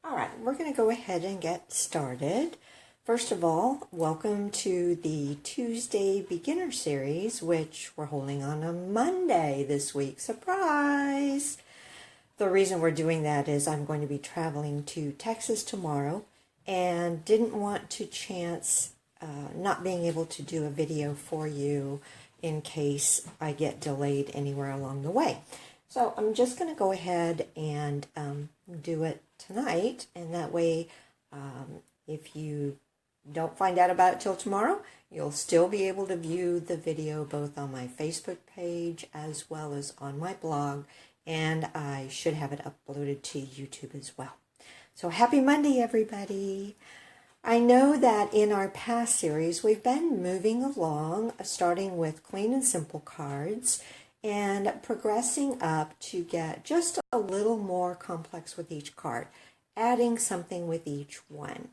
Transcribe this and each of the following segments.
All right, we're going to go ahead and get started. First of all, welcome to the Tuesday Beginner Series, which we're holding on a Monday this week. Surprise! The reason we're doing that is I'm going to be traveling to Texas tomorrow and didn't want to chance not being able to do a video for you in case I get delayed anywhere along the way. So I'm just going to go ahead and do it tonight, and that way if you don't find out about it till tomorrow, you'll still be able to view the video both on my Facebook page as well as on my blog, and I should have it uploaded to YouTube as well. So happy Monday, everybody. I know that in our past series we've been moving along, starting with clean and simple cards and progressing up to get just a little more complex with each card, adding something with each one.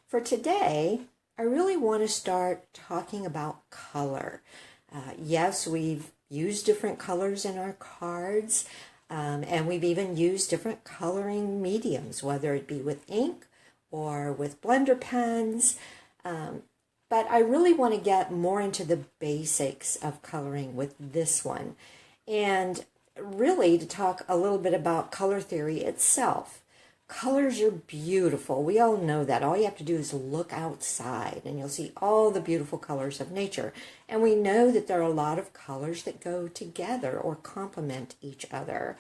For today, I really want to start talking about color. Yes, we've used different colors in our cards, and we've even used different coloring mediums, whether it be with ink or with blender pens. But I really want to get more into the basics of coloring with this one, and really to talk a little bit about color theory itself. Colors are beautiful. We all know that. All you have to do is look outside and you'll see all the beautiful colors of nature. And we know that there are a lot of colors that go together or complement each other.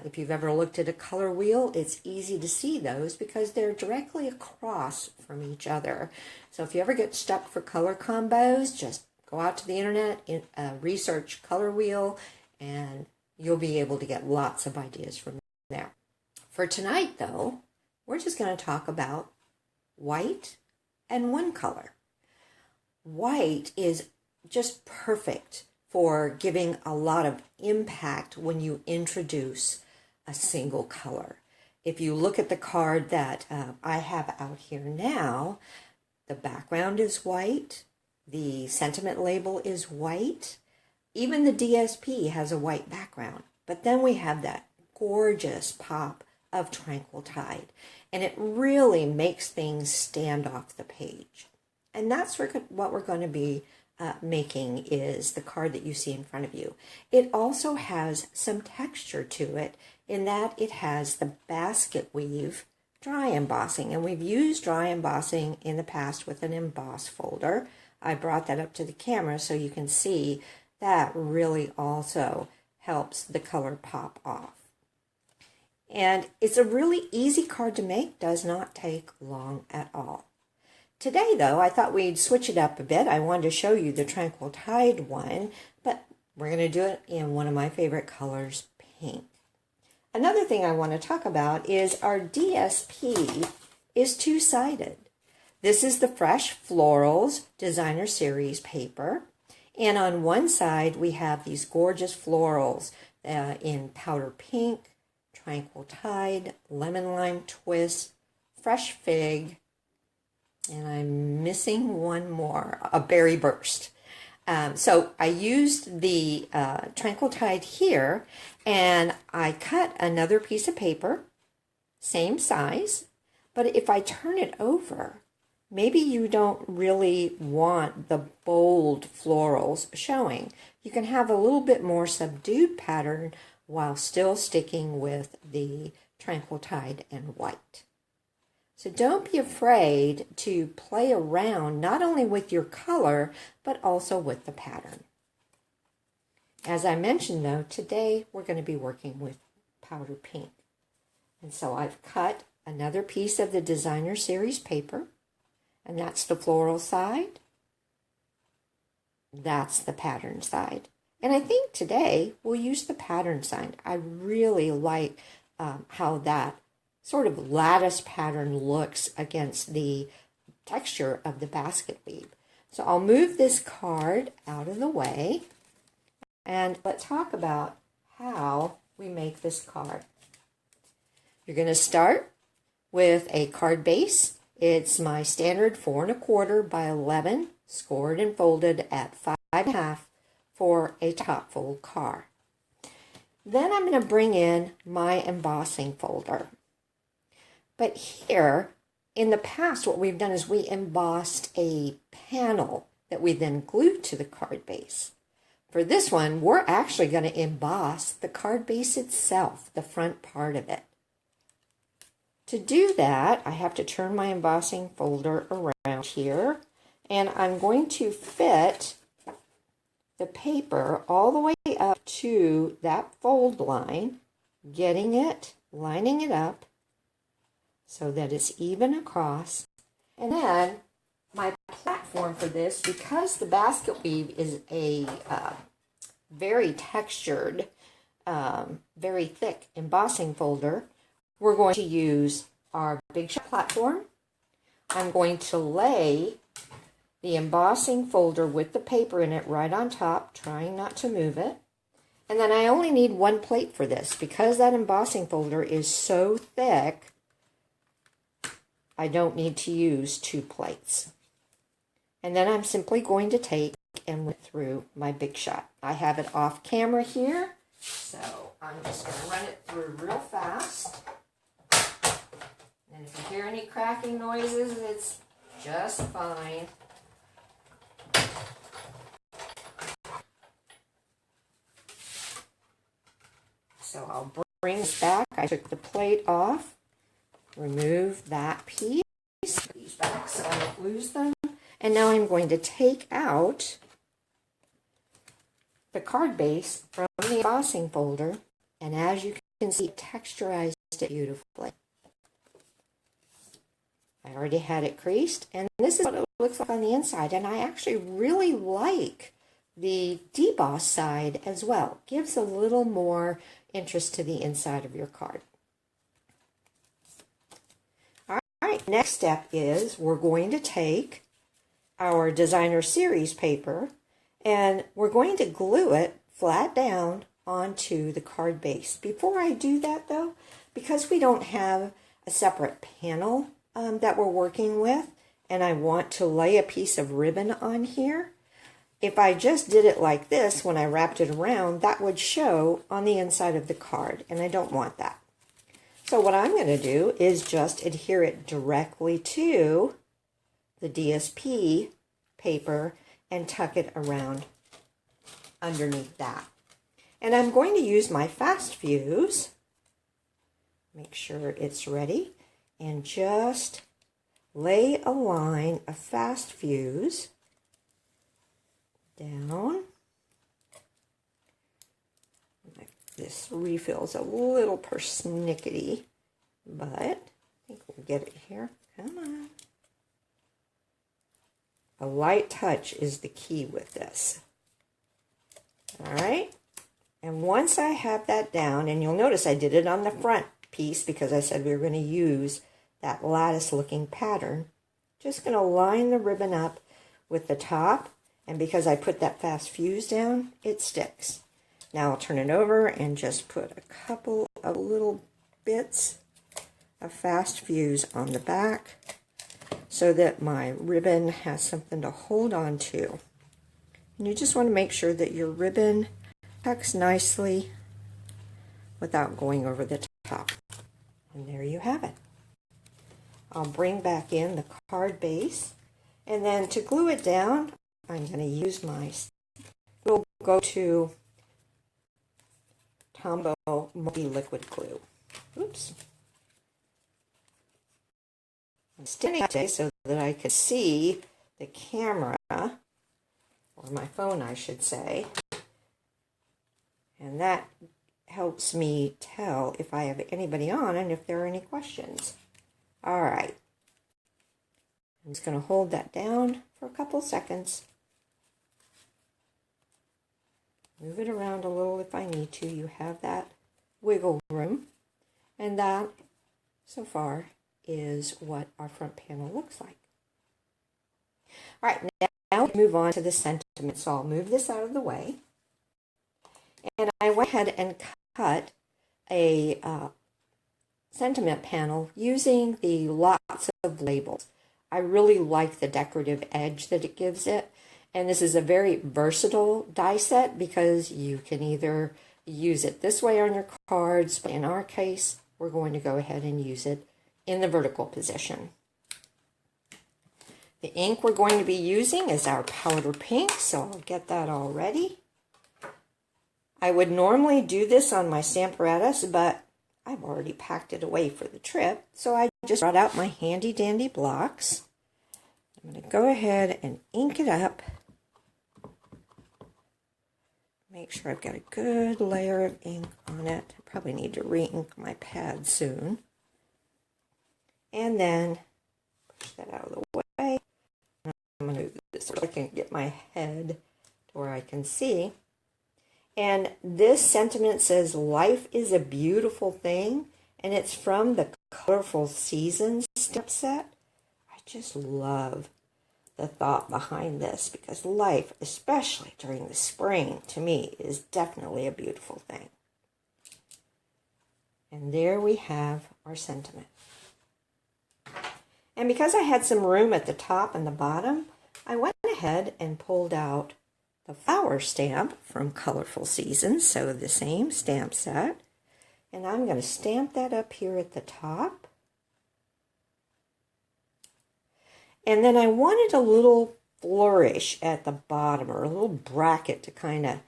If you've ever looked at a color wheel, it's easy to see those because they're directly across from each other. So if you ever get stuck for color combos, just go out to the internet, research color wheel, and you'll be able to get lots of ideas from there. For tonight, though, we're just going to talk about white and one color. White is just perfect for giving a lot of impact when you introduce a single color. If you look at the card that I have out here now, the background is white, the sentiment label is white, even the DSP has a white background. But then we have that gorgeous pop of Tranquil Tide, and it really makes things stand off the page. And that's what we're going to be making is the card that you see in front of you. It also has some texture to it in that it has the basket weave dry embossing, and we've used dry embossing in the past with an emboss folder. I brought that up to the camera so you can see that really also helps the color pop off. And it's a really easy card to make, does not take long at all. Today, though, I thought we'd switch it up a bit. I wanted to show you the Tranquil Tide one, but we're going to do it in one of my favorite colors, pink. Another thing I want to talk about is our DSP is two-sided. This is the Fresh Florals Designer Series paper, and on one side we have these gorgeous florals in powder pink, Tranquil Tide, Lemon Lime Twist, Fresh Fig, and I'm missing one more, a Berry Burst. So I used the Tranquil Tide here, and I cut another piece of paper, same size, but if I turn it over, maybe you don't really want the bold florals showing. You can have a little bit more subdued pattern while still sticking with the Tranquil Tide and white. So don't be afraid to play around not only with your color, but also with the pattern. As I mentioned, though, today we're going to be working with powder pink. And so I've cut another piece of the Designer Series paper, and that's the floral side. That's the pattern side. And I think today we'll use the pattern side. I really like how that sort of lattice pattern looks against the texture of the basket weave. So I'll move this card out of the way, and let's talk about how we make this card. You're going to start with a card base. It's my standard 4 1/4 by 11, scored and folded at 5 1/2 for a top fold card. Then I'm going to bring in my embossing folder. But here, in the past, what we've done is we embossed a panel that we then glued to the card base. For this one, we're actually going to emboss the card base itself, the front part of it. To do that, I have to turn my embossing folder around here, and I'm going to fit the paper all the way up to that fold line, getting it, lining it up so that it's even across. And then my platform for this, because the basket weave is a very textured, very thick embossing folder, we're going to use our Big Shot platform. I'm going to lay the embossing folder with the paper in it right on top, trying not to move it. And then I only need one plate for this. Because that embossing folder is so thick, I don't need to use 2 plates. And then I'm simply going to take and run through my Big Shot. I have it off camera here, so I'm just going to run it through real fast. And if you hear any cracking noises, it's just fine. So I'll bring this back. I took the plate off, remove that piece, put these back so I don't lose them. And now I'm going to take out the card base from the embossing folder, and as you can see, it texturized it beautifully. I already had it creased, and this is what it looks like on the inside, and I actually really like the deboss side as well. Gives a little more interest to the inside of your card. All right, next step is we're going to take our designer series paper and we're going to glue it flat down onto the card base. Before I do that though, because we don't have a separate panel that we're working with, and I want to lay a piece of ribbon on here, if I just did it like this when I wrapped it around, that would show on the inside of the card, and I don't want that. So what I'm going to do is just adhere it directly to the DSP paper and tuck it around underneath that. And I'm going to use my fast fuse, make sure it's ready, and just lay a line of fast fuse down. This refill's a little persnickety, but I think we'll get it here. Come on. A light touch is the key with this. All right. And once I have that down, and you'll notice I did it on the front piece because I said we were going to use that lattice looking pattern. Just going to line the ribbon up with the top, and because I put that fast fuse down, it sticks. Now I'll turn it over and just put a couple of little bits of fast fuse on the back so that my ribbon has something to hold on to. And you just want to make sure that your ribbon tucks nicely without going over the top. And there you have it. I'll bring back in the card base, and then to glue it down, I'm going to use my little go-to Tombow multi-liquid glue. Oops. I'm standing up so that I could see the camera, or my phone I should say, and that helps me tell if I have anybody on and if there are any questions. All right. I'm just going to hold that down for a couple seconds. Move it around a little if I need to. You have that wiggle room. And that, so far, is what our front panel looks like. All right, now we move on to the sentiment. So I'll move this out of the way. And I went ahead and cut a sentiment panel using the lots of labels. I really like the decorative edge that it gives it. And this is a very versatile die set because you can either use it this way on your cards, but in our case, we're going to go ahead and use it in the vertical position. The ink we're going to be using is our powder pink, so I'll get that all ready. I would normally do this on my Stamparatus, but I've already packed it away for the trip, so I just brought out my handy dandy blocks. I'm going to go ahead and ink it up. Make sure I've got a good layer of ink on it. I probably need to re-ink my pad soon. And then push that out of the way. I'm going to move this so I can get my head to where I can see. And this sentiment says, life is a beautiful thing, and it's from the Colorful Seasons stamp set. I just love the thought behind this, because life, especially during the spring, to me, is definitely a beautiful thing. And there we have our sentiment. And because I had some room at the top and the bottom, I went ahead and pulled out the flower stamp from Colorful Seasons, so the same stamp set. And I'm going to stamp that up here at the top. And then I wanted a little flourish at the bottom, or a little bracket to kind of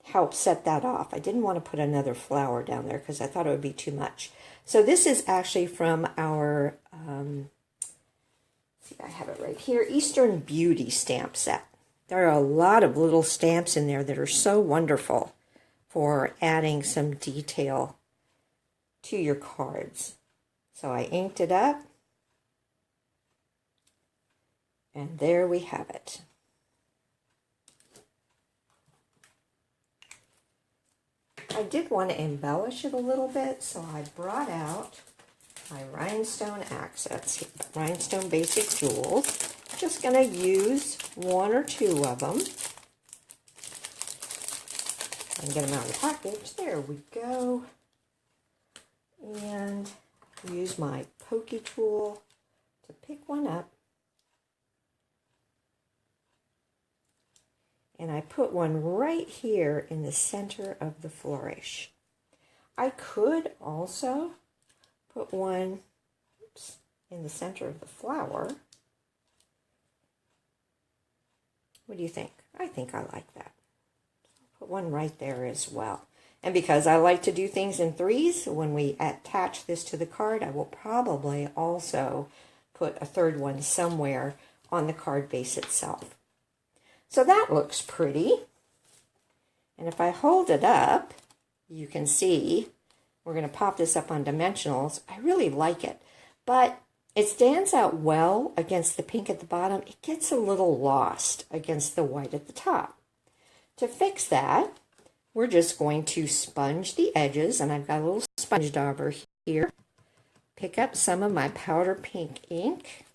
help set that off. I didn't want to put another flower down there because I thought it would be too much. So this is actually from our, see, I have it right here, Eastern Beauty stamp set. There are a lot of little stamps in there that are so wonderful for adding some detail to your cards. So I inked it up, and there we have it. I did want to embellish it a little bit, so I brought out my rhinestone accents, rhinestone basic jewels. Just going to use one or two of them and get them out of the package. There we go. And use my pokey tool to pick one up. And I put one right here in the center of the flourish. I could also put one in the center of the flower. What do you think? I think I like that. I'll put one right there as well. And because I like to do things in threes, when we attach this to the card, I will probably also put a third one somewhere on the card base itself. So that looks pretty. And if I hold it up, you can see, we're going to pop this up on dimensionals. I really like it, but it stands out well against the pink at the bottom. It gets a little lost against the white at the top. To fix that, we're just going to sponge the edges, and I've got a little sponge dauber here. Pick up some of my powder pink ink,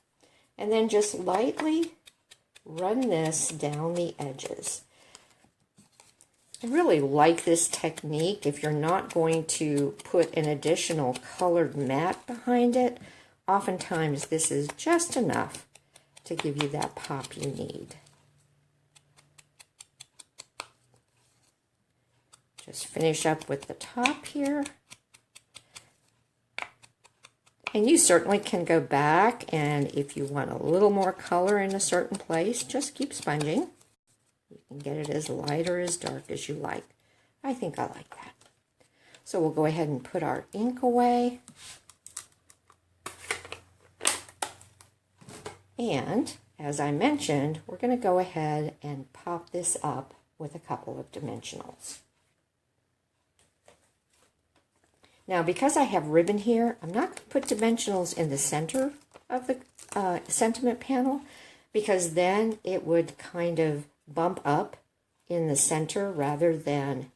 and then just lightly run this down the edges. I really like this technique if you're not going to put an additional colored mat behind it. Oftentimes this is just enough to give you that pop you need. Just finish up with the top here. And you certainly can go back, and if you want a little more color in a certain place, just keep sponging. You can get it as light or as dark as you like. I think I like that. So we'll go ahead and put our ink away. And as I mentioned, we're going to go ahead and pop this up with a couple of dimensionals. Now, because I have ribbon here, I'm not going to put dimensionals in the center of the sentiment panel, because then it would kind of bump up in the center rather than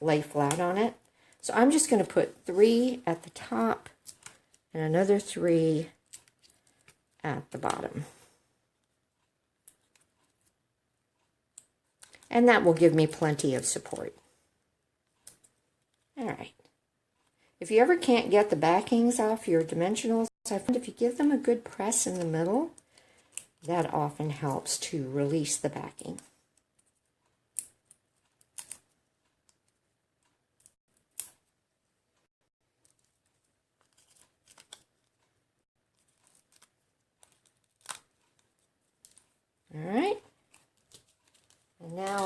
lay flat on it. So I'm just going to put 3 at the top and another 3 at the bottom. And that will give me plenty of support. All right. If you ever can't get the backings off your dimensionals, I find if you give them a good press in the middle, that often helps to release the backing.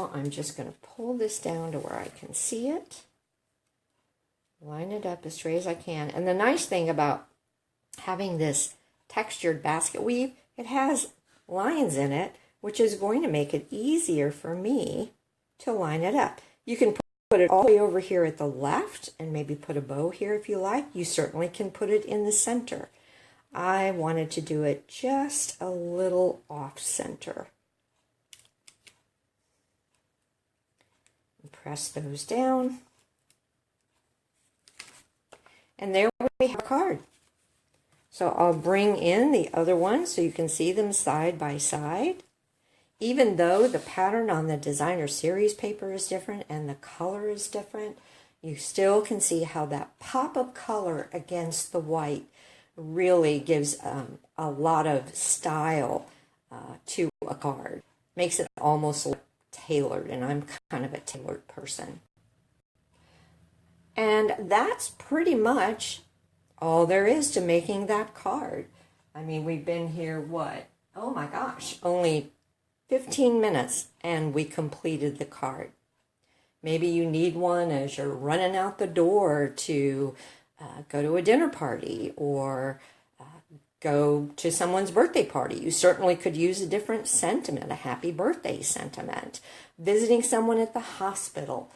now I'm just going to pull this down to where I can see it. Line it up as straight as I can. And the nice thing about having this textured basket weave, it has lines in it, which is going to make it easier for me to line it up. You can put it all the way over here at the left and maybe put a bow here if you like. You certainly can put it in the center. I wanted to do it just a little off center. Press those down. And there we have a card. So I'll bring in the other one so you can see them side by side. Even though the pattern on the designer series paper is different and the color is different, you still can see how that pop of color against the white really gives a lot of style to a card. Makes it almost like tailored, and I'm kind of a tailored person. And that's pretty much all there is to making that card. I mean, we've been here, what? Oh my gosh, only 15 minutes and we completed the card. Maybe you need one as you're running out the door to go to a dinner party or go to someone's birthday party. You certainly could use a different sentiment, a happy birthday sentiment. Visiting someone at the hospital,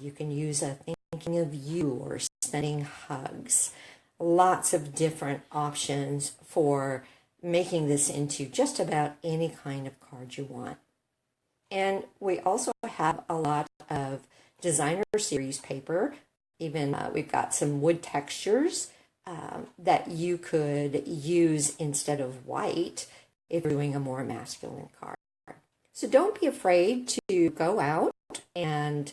you can use a thinking of you or sending hugs. Lots of different options for making this into just about any kind of card you want. And we also have a lot of designer series paper. Even we've got some wood textures that you could use instead of white if you're doing a more masculine card. So don't be afraid to go out and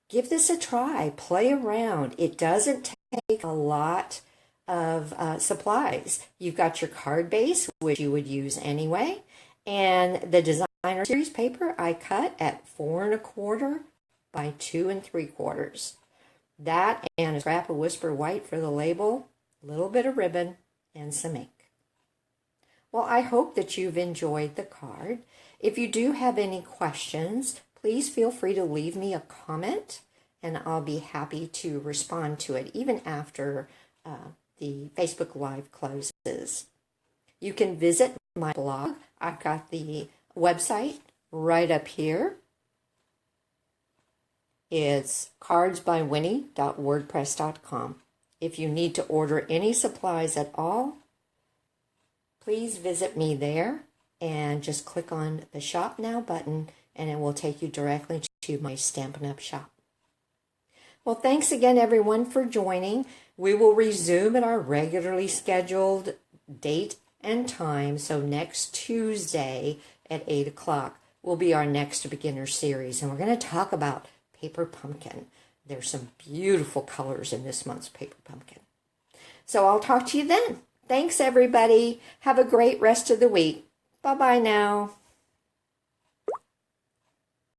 give this a try. Play around. It doesn't take a lot of supplies. You've got your card base, which you would use anyway, and the designer series paper I cut at 4 1/4 by 2 3/4. That and a scrap of Whisper White for the label, a little bit of ribbon, and some ink. Well, I hope that you've enjoyed the card. If you do have any questions, please feel free to leave me a comment, and I'll be happy to respond to it even after the Facebook Live closes. You can visit my blog. I've got the website right up here. It's cardsbywinnie.wordpress.com. If you need to order any supplies at all, please visit me there and just click on the Shop Now button and it will take you directly to my Stampin' Up! Shop. Well, thanks again, everyone, for joining. We will resume at our regularly scheduled date and time. So next Tuesday at 8 o'clock will be our next beginner series. And we're going to talk about paper pumpkin. There's some beautiful colors in this month's paper pumpkin. So I'll talk to you then. Thanks, everybody. Have a great rest of the week. Bye-bye now.